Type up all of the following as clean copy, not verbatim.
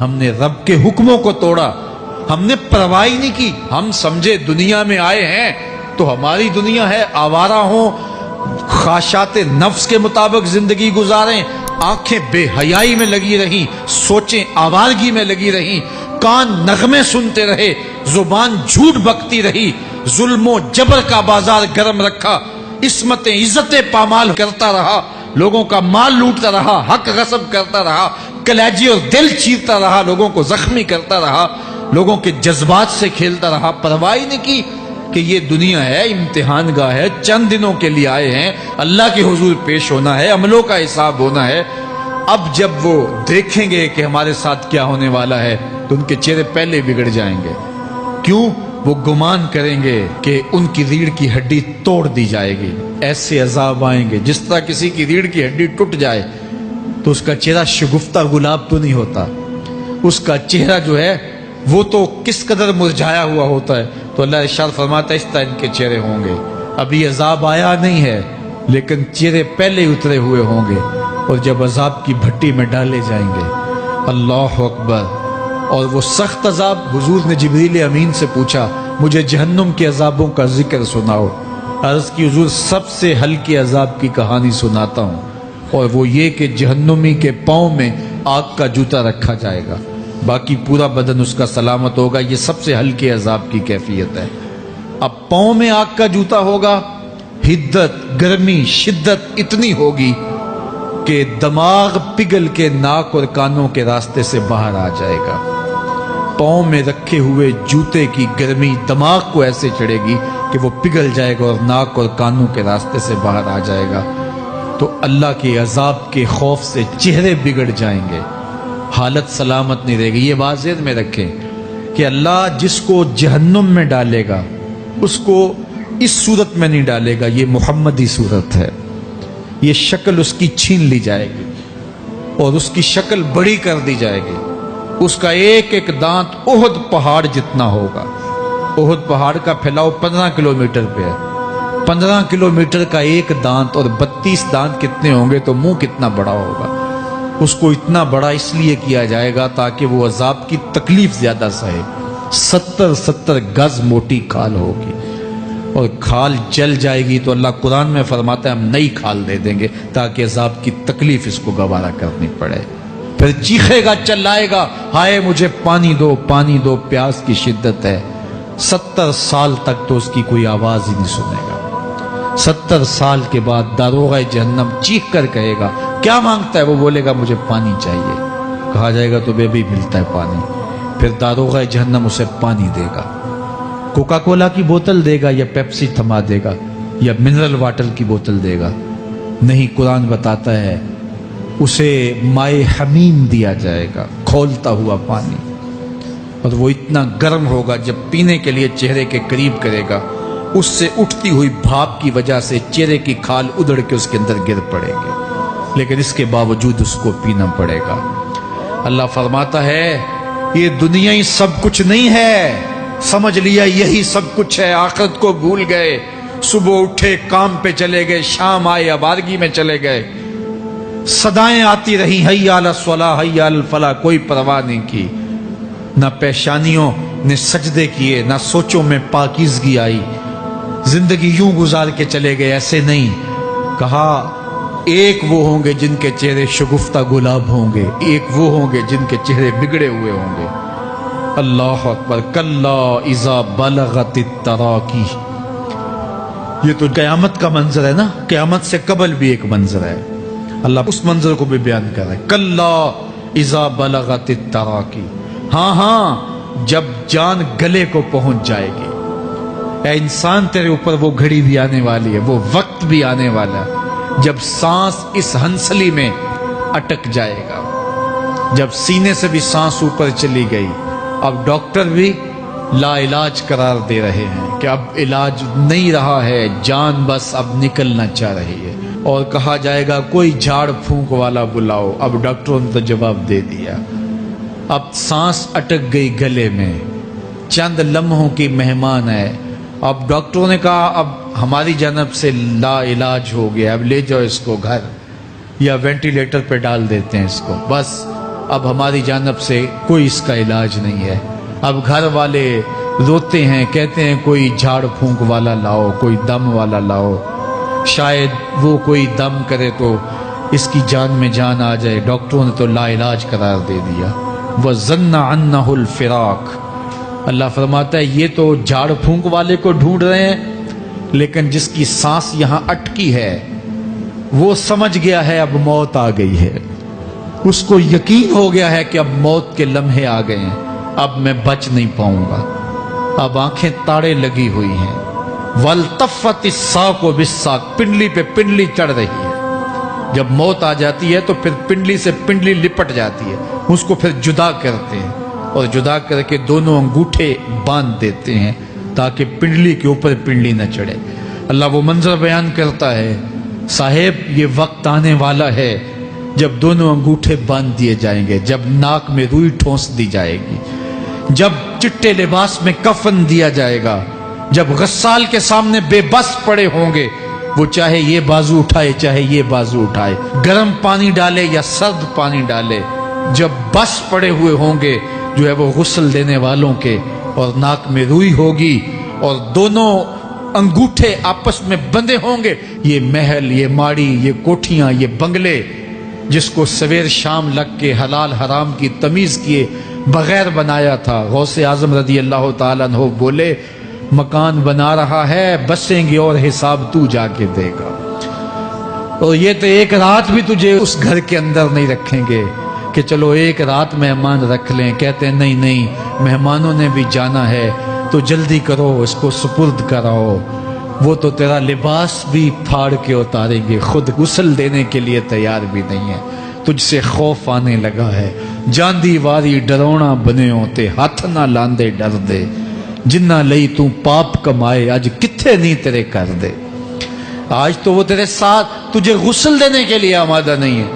ہم نے رب کے حکموں کو توڑا، ہم نے پرواہ نہیں کی۔ ہم سمجھے دنیا میں آئے ہیں تو ہماری دنیا ہے، آوارہ ہوں، خواہشات نفس کے مطابق زندگی گزاریں، آنکھیں بے حیائی میں لگی رہیں، سوچیں آوارگی میں لگی رہیں، کان نغمے سنتے رہے، زبان جھوٹ بکتی رہی، ظلم و جبر کا بازار گرم رکھا، عصمتیں عزتیں پامال کرتا رہا، لوگوں کا مال لوٹتا رہا، حق غصب کرتا رہا، کلیجی اور دل چیرتا رہا، لوگوں کو زخمی کرتا رہا، لوگوں کے جذبات سے کھیلتا رہا، پرواہ نہیں کی کہ یہ دنیا ہے، امتحان گاہ ہے، چند دنوں کے لیے آئے ہیں، اللہ کے حضور پیش ہونا ہے، عملوں کا حساب ہونا ہے۔ اب جب وہ دیکھیں گے کہ ہمارے ساتھ کیا ہونے والا ہے تو ان کے چہرے پہلے بگڑ جائیں گے۔ کیوں؟ وہ گمان کریں گے کہ ان کی ریڑھ کی ہڈی توڑ دی جائے گی، ایسے عذاب آئیں گے جس طرح کسی کی ریڑھ کی ہڈی ٹوٹ جائے تو اس کا چہرہ شگفتہ گلاب تو نہیں ہوتا، اس کا چہرہ جو ہے وہ تو کس قدر مرجھایا ہوا ہوتا ہے۔ تو اللہ ارشاد فرماتا ہے اس طرح ان کے چہرے ہوں گے۔ ابھی عذاب آیا نہیں ہے لیکن چہرے پہلے اترے ہوئے ہوں گے، اور جب عذاب کی بھٹی میں ڈالے جائیں گے، اللہ اکبر، اور وہ سخت عذاب، حضور نے جبریل امین سے پوچھا مجھے جہنم کے عذابوں کا ذکر سناؤ۔ عرض کی حضور سب سے ہلکے عذاب کی کہانی سناتا ہوں، اور وہ یہ کہ جہنمی کے پاؤں میں آگ کا جوتا رکھا جائے گا، باقی پورا بدن اس کا سلامت ہوگا۔ یہ سب سے ہلکے عذاب کی کیفیت ہے۔ اب پاؤں میں آگ کا جوتا ہوگا، حدت، گرمی، شدت اتنی ہوگی کہ دماغ پگھل کے ناک اور کانوں کے راستے سے باہر آ جائے گا۔ پاؤں میں رکھے ہوئے جوتے کی گرمی دماغ کو ایسے چڑھے گی کہ وہ پگھل جائے گا اور ناک اور کانوں کے راستے سے باہر آ جائے گا۔ تو اللہ کے عذاب کے خوف سے چہرے بگڑ جائیں گے، حالت سلامت نہیں رہے گی۔ یہ بات ذہن میں رکھیں کہ اللہ جس کو جہنم میں ڈالے گا اس کو اس صورت میں نہیں ڈالے گا، یہ محمدی صورت ہے، یہ شکل اس کی چھین لی جائے گی اور اس کی شکل بڑی کر دی جائے گی۔ اس کا ایک ایک دانت احد پہاڑ جتنا ہوگا۔ احد پہاڑ کا پھیلاؤ 15 کلومیٹر پہ ہے، 15 کلومیٹر کا ایک دانت، اور 32 دانت کتنے ہوں گے تو منہ کتنا بڑا ہوگا۔ اس کو اتنا بڑا اس لیے کیا جائے گا تاکہ وہ عذاب کی تکلیف زیادہ سہے۔ 70 گز موٹی کھال ہوگی، اور کھال جل جائے گی تو اللہ قرآن میں فرماتا ہے ہم نئی کھال دے دیں گے تاکہ عذاب کی تکلیف اس کو گوارا کرنی پڑے۔ پھر چیخے گا، چلائے گا، ہائے مجھے پانی دو، پانی دو، پیاس کی شدت ہے۔ 70 سال تک تو اس کی کوئی آواز ہی نہیں سنے گا۔ 70 سال کے بعد داروغہ جہنم چیخ کر کہے گا کیا مانگتا ہے؟ وہ بولے گا مجھے پانی چاہیے۔ کہا جائے گا تو بے بھی ملتا ہے پانی۔ پھر داروغہ جہنم اسے پانی دے گا، کوکا کولا کی بوتل دے گا یا پیپسی تھما دے گا یا منرل واٹر کی بوتل دے گا؟ نہیں، قرآن بتاتا ہے اسے مائے حمیم دیا جائے گا، کھولتا ہوا پانی، اور وہ اتنا گرم ہوگا جب پینے کے لیے چہرے کے قریب کرے گا اس سے اٹھتی ہوئی بھاپ کی وجہ سے چہرے کی کھال ادڑ کے اس کے اندر گر پڑے گی، لیکن اس کے باوجود اس کو پینا پڑے گا۔ اللہ فرماتا ہے یہ دنیا ہی سب کچھ نہیں ہے، سمجھ لیا یہی سب کچھ ہے، آخرت کو بھول گئے، صبح اٹھے کام پہ چلے گئے، شام آئے آوارگی میں چلے گئے، صدائیں آتی رہی حی علی الصلاۃ حی علی الفلاح، کوئی پرواہ نہیں کی، نہ پیشانیوں نے سجدے کیے، نہ سوچوں میں پاکیزگی آئی، زندگی یوں گزار کے چلے گئے۔ ایسے نہیں، کہا ایک وہ ہوں گے جن کے چہرے شگفتہ گلاب ہوں گے، ایک وہ ہوں گے جن کے چہرے بگڑے ہوئے ہوں گے۔ اللہ اکبر، کلا اذا بلغت التراقی، یہ تو قیامت کا منظر ہے نا، قیامت سے قبل بھی ایک منظر ہے، اللہ اس منظر کو بھی بیان کر رہا ہے، کلا اذا بلغت التراقی، ہاں جب جان گلے کو پہنچ جائے گی۔ اے انسان تیرے اوپر وہ گھڑی بھی آنے والی ہے، وہ وقت بھی آنے والا ہے جب سانس اس ہنسلی میں اٹک جائے گا، جب سینے سے بھی سانس اوپر چلی گئی، اب ڈاکٹر بھی لا علاج قرار دے رہے ہیں کہ اب علاج نہیں رہا ہے، جان بس اب نکلنا چاہ رہی ہے، اور کہا جائے گا کوئی جھاڑ پھونک والا بلاؤ، اب ڈاکٹروں نے تو جواب دے دیا، اب سانس اٹک گئی گلے میں، چند لمحوں کی مہمان ہے، اب ڈاکٹروں نے کہا اب ہماری جانب سے لا علاج ہو گیا، اب لے جاؤ اس کو گھر یا وینٹیلیٹر پہ ڈال دیتے ہیں اس کو، بس اب ہماری جانب سے کوئی اس کا علاج نہیں ہے. اب گھر والے روتے ہیں, کہتے ہیں کوئی جھاڑ پھونک والا لاؤ, کوئی دم والا لاؤ, شاید وہ کوئی دم کرے تو اس کی جان میں جان آ جائے. ڈاکٹروں نے تو لا علاج قرار دے دیا. وَظَنَّ عَنَّهُ الْفِرَاقُ. اللہ فرماتا ہے یہ تو جھاڑ پھونک والے کو ڈھونڈ رہے ہیں, لیکن جس کی سانس یہاں اٹکی ہے وہ سمجھ گیا ہے اب موت آ گئی ہے. اس کو یقین ہو گیا ہے کہ اب موت کے لمحے آ گئے ہیں, اب میں بچ نہیں پاؤں گا. اب آنکھیں تاڑے لگی ہوئی ہیں. وَالْتَفَّتِ السَّاقُ بِالسَّاقِ. پنڈلی پہ پنڈلی چڑھ رہی ہے. جب موت آ جاتی ہے تو پھر پنڈلی سے پنڈلی لپٹ جاتی ہے, اس کو پھر جدا کرتے ہیں اور جدا کر کے دونوں انگوٹھے باندھ دیتے ہیں تاکہ پنڈلی کے اوپر پنڈلی نہ چڑھے. اللہ وہ منظر بیان کرتا ہے, صاحب یہ وقت آنے والا ہے جب دونوں انگوٹھے باندھ دیے جائیں گے, جب ناک میں روئی ٹھونس دی جائے گی, جب چٹے لباس میں کفن دیا جائے گا, جب غسال کے سامنے بے بس پڑے ہوں گے, وہ چاہے یہ بازو اٹھائے چاہے یہ بازو اٹھائے, گرم پانی ڈالے یا سرد پانی ڈالے, جب بس پڑے ہوئے ہوں گے جو ہے وہ غسل دینے والوں کے, اور ناک میں روئی ہوگی اور دونوں انگوٹھے آپس میں بندھے ہوں گے. یہ محل, یہ ماڑی, یہ کوٹھیاں, یہ بنگلے جس کو سویر شام لگ کے حلال حرام کی تمیز کیے بغیر بنایا تھا, غوث اعظم رضی اللہ تعالیٰ عنہ بولے مکان بنا رہا ہے, بسیں گے اور حساب تو جا کے دے گا. اور یہ تو ایک رات بھی تجھے اس گھر کے اندر نہیں رکھیں گے کہ چلو ایک رات مہمان رکھ لیں. کہتے ہیں نہیں نہیں, مہمانوں نے بھی جانا ہے تو جلدی کرو, اس کو سپرد کراؤ. وہ تو تیرا لباس بھی پھاڑ کے اتاریں گے, خود غسل دینے کے لیے تیار بھی نہیں ہے. تجھ سے خوف آنے لگا ہے. جاندی واری ڈرونا بنے ہوتے, ہاتھ نہ لاندے ڈر دے, جنہ لئی تو پاپ کمائے اج کتھے نہیں تیرے کر دے. آج تو وہ تیرے ساتھ تجھے غسل دینے کے لیے آمادہ نہیں ہے.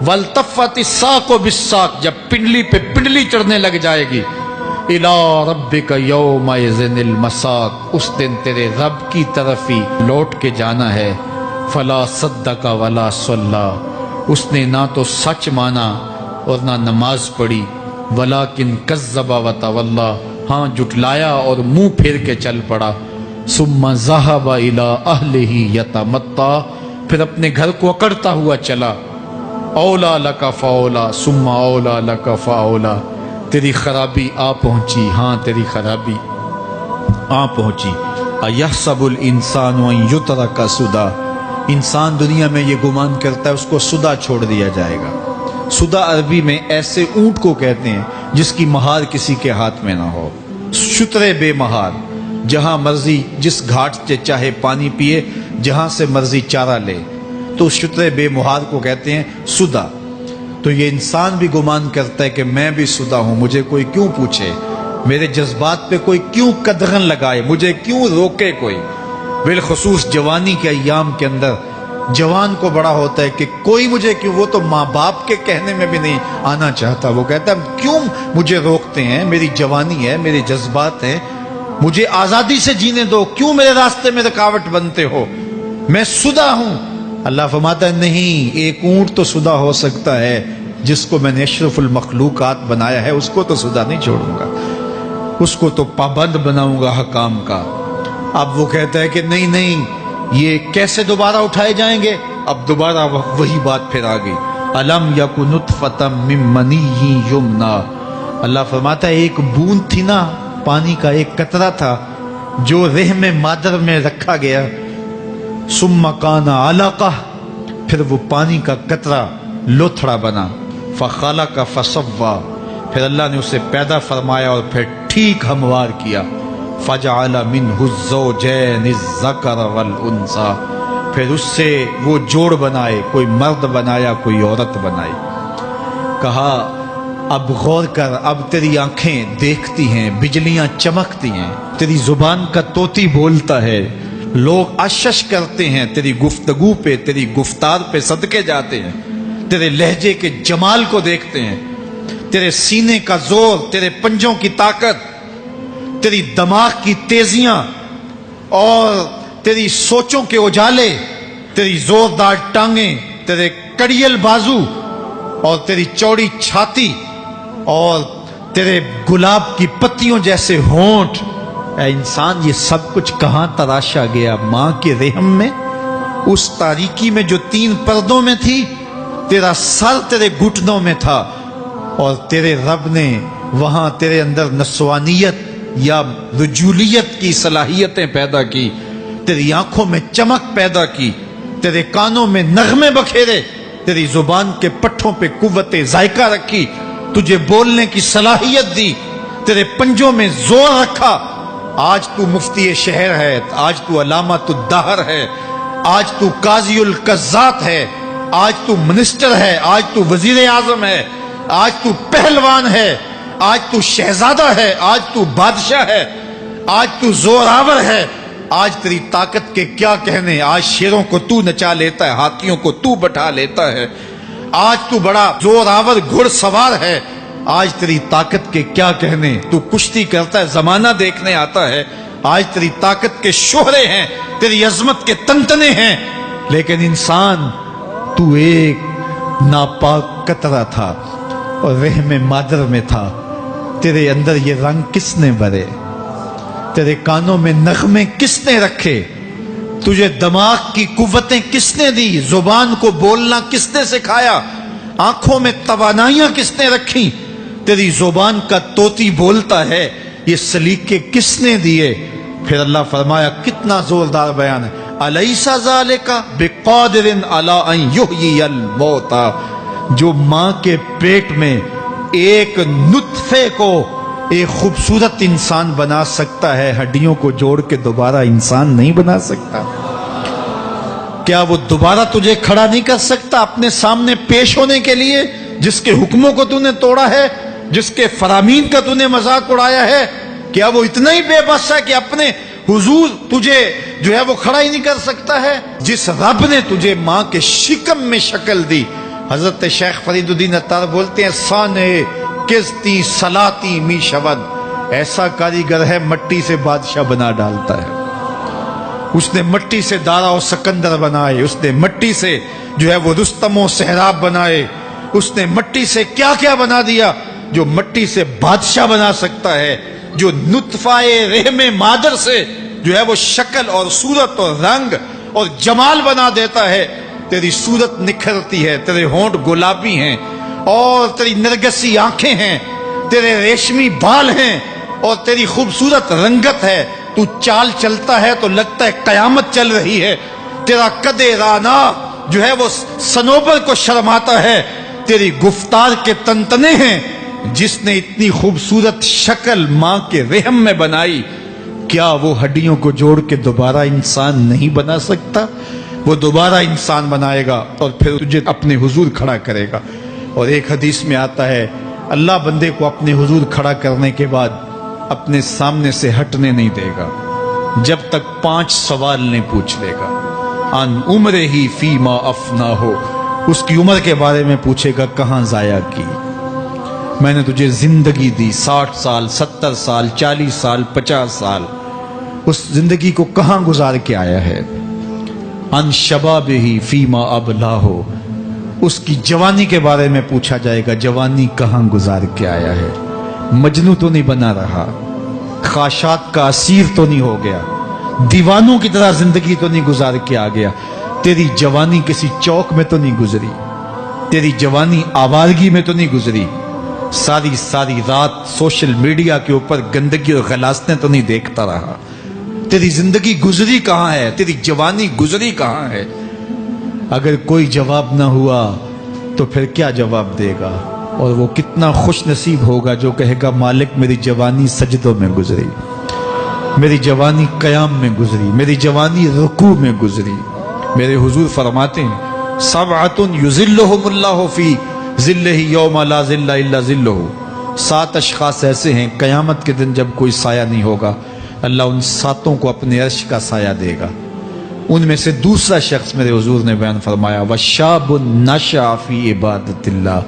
وَالْتَفَّتِ السَّاقُ بِالسَّاقِ. جب پنڈلی پہ پنڈلی چڑھنے لگ جائے گی. إِلَىٰ رَبِّكَ يَوْمَئِذٍ الْمَسَاقُ. اس دن تیرے رب کی طرف ہی لوٹ کے جانا ہے. فَلَا صَدَّقَ وَلَا صَلَّىٰ. اس نے نہ تو سچ مانا اور نہ نماز پڑھی. وَلَٰكِنْ كَذَّبَ وَتَوَلَّىٰ. ہاں جھٹلایا اور منہ پھیر کے چل پڑا. ثُمَّ ذَهَبَ إِلَىٰ أَهْلِهِ يَتَمَطَّىٰ. پھر اپنے گھر کو اکڑتا ہوا چلا. اولا لک فاولا ثم اولا لک فاولا. تیری خرابی آ پہنچی, ہاں تیری خرابی آ پہنچی. ایحسب الانسان ان یترک سدی. انسان دنیا میں یہ گمان کرتا ہے اس کو سدا چھوڑ دیا جائے گا. سدا عربی میں ایسے اونٹ کو کہتے ہیں جس کی مہار کسی کے ہاتھ میں نہ ہو. شترے بے مہار, جہاں مرضی جس گھاٹ سے چاہے پانی پیے, جہاں سے مرضی چارہ لے, تو شترے بے مہار کو کہتے ہیں سدا. تو یہ انسان بھی گمان کرتا ہے کہ میں بھی سدا ہوں, مجھے کوئی کیوں پوچھے, میرے جذبات پہ کوئی کیوں قدغن لگائے, مجھے کیوں روکے کوئی. بالخصوص جوانی کے ایام کے اندر جوان کو بڑا ہوتا ہے کہ کوئی مجھے کیوں. وہ تو ماں باپ کے کہنے میں بھی نہیں آنا چاہتا, وہ کہتا ہے کیوں مجھے روکتے ہیں, میری جوانی ہے, میرے جذبات ہیں, مجھے آزادی سے جینے دو, کیوں میرے راستے میں رکاوٹ بنتے ہو, میں سدا ہوں. اللہ فرماتا ہے نہیں, ایک اونٹ تو سدا ہو سکتا ہے جس کو میں نے اشرف المخلوقات بنایا ہے, اس کو تو سدا نہیں چھوڑوں گا, اس کو تو پابند بناؤں گا حکام کا. اب وہ کہتا ہے کہ نہیں نہیں, یہ کیسے دوبارہ اٹھائے جائیں گے. اب دوبارہ وہی بات پھر آ گئی. الم یک نطفۃ من منی یمنی. اللہ فرماتا ہے ایک بوند تھی نا, پانی کا ایک قطرہ تھا جو رحم مادر میں رکھا گیا. ثم کان علقہ. پھر وہ پانی کا قطرہ لوتھڑا بنا. فخلق فسوی. پھر اللہ نے اسے پیدا فرمایا اور پھر ٹھیک ہموار کیا. فجعل منہ الزوجین الذکر والانثی. پھر اس سے وہ جوڑ بنائے, کوئی مرد بنایا کوئی عورت بنائی. کہا اب غور کر, اب تیری آنکھیں دیکھتی ہیں, بجلیاں چمکتی ہیں, تیری زبان کا طوطی بولتا ہے, لوگ اشش کرتے ہیں تیری گفتگو پہ, تیری گفتار پہ صدقے جاتے ہیں, تیرے لہجے کے جمال کو دیکھتے ہیں, تیرے سینے کا زور, تیرے پنجوں کی طاقت, تیری دماغ کی تیزیاں اور تیری سوچوں کے اجالے, تیری زوردار ٹانگیں, تیرے کڑیل بازو اور تیری چوڑی چھاتی اور تیرے گلاب کی پتیوں جیسے ہونٹ، اے انسان یہ سب کچھ کہاں تراشا گیا؟ ماں کے رحم میں، اس تاریکی میں جو 3 پردوں میں تھی۔ تیرا سر تیرے گھٹنوں میں تھا، اور تیرے رب نے وہاں تیرے اندر نسوانیت یا رجولیت کی صلاحیتیں پیدا کی، تیری آنکھوں میں چمک پیدا کی، تیرے کانوں میں نغمے بکھیرے، تیری زبان کے پٹھوں پہ قوت ذائقہ رکھی، تجھے بولنے کی صلاحیت دی، تیرے پنجوں میں زور رکھا۔ آج تو مفتی شہر ہے، آج تو علامۃ الدہر ہے، آج تو قاضی القضات ہے، آج تو منسٹر ہے، آج تو وزیر اعظم ہے، آج تو پہلوان ہے، آج تو شہزادہ ہے، آج تو بادشاہ ہے، آج تو زوراور ہے۔ آج تیری طاقت کے کیا کہنے؟ آج شیروں کو تو نچا لیتا ہے، ہاتھیوں کو تو بٹھا لیتا ہے، آج تو بڑا زوراور گھڑ سوار ہے۔ آج تیری طاقت کے کیا کہنے؟ تو کشتی کرتا ہے، زمانہ دیکھنے آتا ہے۔ آج تیری طاقت کے شوہرے ہیں، تیری عظمت کے تنتنے ہیں، لیکن انسان تو ایک ناپاک قطرہ تھا اور رحم مادر میں تھا۔ تیرے اندر یہ رنگ کس نے بھرے؟ تیرے کانوں میں نغمے کس نے رکھے؟ تجھے دماغ کی قوتیں کس نے دی؟ زبان کو بولنا کس نے سکھایا؟ آنکھوں میں توانائیاں کس نے رکھی؟ تیری زبان کا طوطی بولتا ہے، یہ سلیقے کس نے دیے؟ پھر اللہ فرمایا، کتنا زوردار بیان ہے، الیس ذالک بقادر علی ان یحیی الموتى، جو ماں کے پیٹ میں ایک نطفے کو ایک خوبصورت انسان بنا سکتا ہے، ہڈیوں کو جوڑ کے دوبارہ انسان نہیں بنا سکتا؟ کیا وہ دوبارہ تجھے کھڑا نہیں کر سکتا اپنے سامنے پیش ہونے کے لیے، جس کے حکموں کو تو نے توڑا ہے، جس کے فرامین کا تو نے مذاق اڑایا ہے؟ کیا وہ اتنا ہی بے بس ہے کہ اپنے حضور تجھے جو ہے وہ کھڑا ہی نہیں کر سکتا ہے؟ جس رب نے تجھے ماں کے شکم میں شکل دی، حضرت شیخ فرید الدین عطار بولتے ہیں، سانے کستی سلاتی می شود، ایسا کاریگر ہے مٹی سے بادشاہ بنا ڈالتا ہے۔ اس نے مٹی سے دارا و سکندر بنائے، اس نے مٹی سے جو ہے وہ رستم و سہراب بنائے، اس نے مٹی سے کیا کیا بنا دیا جو مٹی سے بادشاہ بنا سکتا ہے، جو نطفہ رحم مادر سے جو ہے وہ شکل اور صورت اور رنگ اور جمال بنا دیتا ہے۔ تیری صورت نکھرتی ہے، تیرے ہونٹ گلابی ہیں اور تیری نرگسی آنکھیں ہیں، تیرے ریشمی بال ہیں اور تیری خوبصورت رنگت ہے، تو چال چلتا ہے تو لگتا ہے قیامت چل رہی ہے، تیرا قد رانا جو ہے وہ صنوبر کو شرماتا ہے، تیری گفتار کے تنتنے ہیں۔ جس نے اتنی خوبصورت شکل ماں کے رحم میں بنائی، کیا وہ ہڈیوں کو جوڑ کے دوبارہ انسان نہیں بنا سکتا؟ وہ دوبارہ انسان بنائے گا اور پھر تجھے اپنے حضور کھڑا کرے گا۔ اور ایک حدیث میں آتا ہے، اللہ بندے کو اپنے حضور کھڑا کرنے کے بعد اپنے سامنے سے ہٹنے نہیں دے گا جب تک 5 سوال نہیں پوچھ لے گا۔ ان عمر ہی فیما افنا ہو، اس کی عمر کے بارے میں پوچھے گا، کہاں ضائع کی؟ میں نے تجھے زندگی دی، 60 سال 70 سال 40 سال 50 سال، اس زندگی کو کہاں گزار کے آیا ہے؟ ان شباب ہی فیما ابلا ہو، اس کی جوانی کے بارے میں پوچھا جائے گا، جوانی کہاں گزار کے آیا ہے؟ مجنوں تو نہیں بنا رہا، خواہشات کا اسیر تو نہیں ہو گیا، دیوانوں کی طرح زندگی تو نہیں گزار کے آ گیا؟ تیری جوانی کسی چوک میں تو نہیں گزری، تیری جوانی آوارگی میں تو نہیں گزری، ساری رات سوشل میڈیا کے اوپر گندگی اور غلاستیں تو نہیں دیکھتا رہا؟ تیری زندگی گزری کہاں ہے؟ تیری جوانی گزری کہاں ہے؟ اگر کوئی جواب نہ ہوا تو پھر کیا جواب دے گا؟ اور وہ کتنا خوش نصیب ہوگا جو کہے گا، مالک میری جوانی سجدوں میں گزری، میری جوانی قیام میں گزری، میری جوانی رکوع میں گزری۔ میرے حضور فرماتے ہیں، سبعۃ یظلھم اللہ فی ظلہ یوم لا ظل الا ظلہ، 7 اشخاص ایسے ہیں قیامت کے دن جب کوئی سایہ نہیں ہوگا، اللہ ان 7 کو اپنے عرش کا سایہ دے گا۔ ان میں سے دوسرا شخص میرے حضور نے بیان فرمایا، وشاب نشأ فی عبادت اللہ،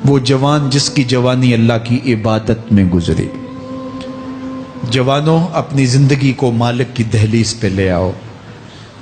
وہ جوان جس کی جوانی اللہ کی عبادت میں گزری۔ جوانوں، اپنی زندگی کو مالک کی دہلیز پہ لے آؤ،